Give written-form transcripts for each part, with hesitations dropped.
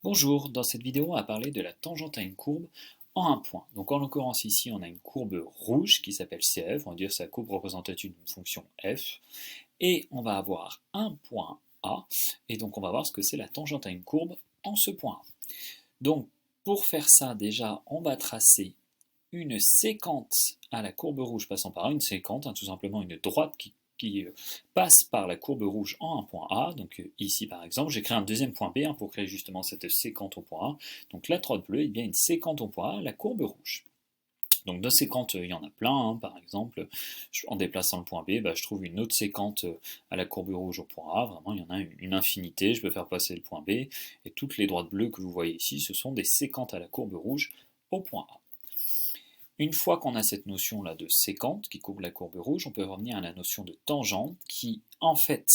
Bonjour, dans cette vidéo on va parler de la tangente à une courbe en un point. Donc en l'occurrence ici on a une courbe rouge qui s'appelle CF, on va dire sa courbe représentative d'une fonction f, et on va avoir un point A, et donc on va voir ce que c'est la tangente à une courbe en ce point A. Donc pour faire ça déjà on va tracer une séquente à la courbe rouge passant par une séquente, tout simplement une droite qui passe par la courbe rouge en un point A. Donc ici par exemple, j'ai créé un deuxième point B pour créer justement cette séquente au point A. Donc la droite bleue est bien une séquente au point A, la courbe rouge. Donc de séquentes, il y en a plein, par exemple, en déplaçant le point B, je trouve une autre séquente à la courbe rouge au point A, vraiment il y en a une infinité, je peux faire passer le point B, et toutes les droites bleues que vous voyez ici, ce sont des séquentes à la courbe rouge au point A. Une fois qu'on a cette notion-là de séquente qui courbe la courbe rouge, on peut revenir à la notion de tangente qui, en fait,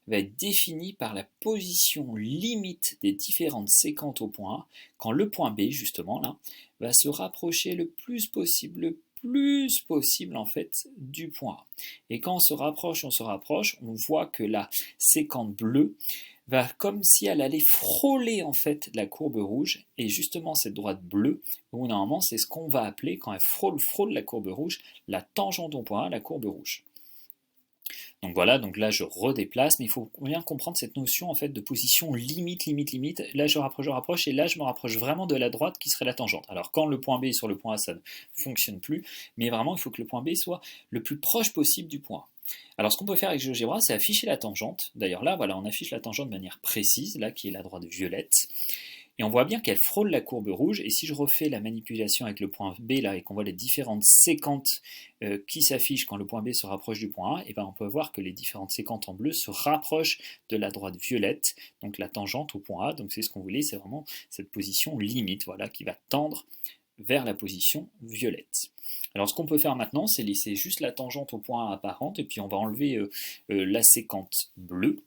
va être définie par la position limite des différentes séquentes au point A quand le point B, justement, là, va se rapprocher le plus possible en fait du point A. Et quand on se rapproche, on voit que la séquente bleue va comme si elle allait frôler en fait la courbe rouge, et justement cette droite bleue, où normalement c'est ce qu'on va appeler, quand elle frôle la courbe rouge, la tangente au point A, la courbe rouge. Donc voilà, donc là je redéplace, mais il faut bien comprendre cette notion en fait de position limite, limite, limite. Là je rapproche, et là je me rapproche vraiment de la droite qui serait la tangente. Alors quand le point B est sur le point A, ça ne fonctionne plus, mais vraiment il faut que le point B soit le plus proche possible du point A. Alors ce qu'on peut faire avec GeoGebra, c'est afficher la tangente. D'ailleurs là, voilà, on affiche la tangente de manière précise, là qui est la droite violette. Et on voit bien qu'elle frôle la courbe rouge, et si je refais la manipulation avec le point B là, et qu'on voit les différentes séquentes qui s'affichent quand le point B se rapproche du point A, et on peut voir que les différentes séquentes en bleu se rapprochent de la droite violette, donc la tangente au point A, donc c'est ce qu'on voulait, c'est vraiment cette position limite, voilà, qui va tendre vers la position violette. Alors ce qu'on peut faire maintenant, c'est laisser juste la tangente au point A apparente, et puis on va enlever la séquente bleue.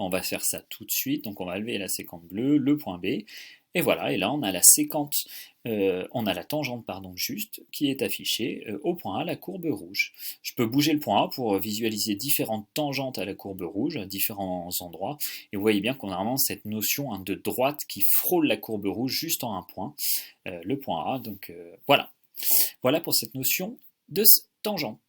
On va faire ça tout de suite, donc on va lever la séquente bleue, le point B, et voilà, et là on a la séquente, on a la tangente pardon juste qui est affichée au point A, la courbe rouge. Je peux bouger le point A pour visualiser différentes tangentes à la courbe rouge à différents endroits, et vous voyez bien qu'on a vraiment cette notion de droite qui frôle la courbe rouge juste en un point, le point A, donc voilà. Voilà pour cette notion de tangente.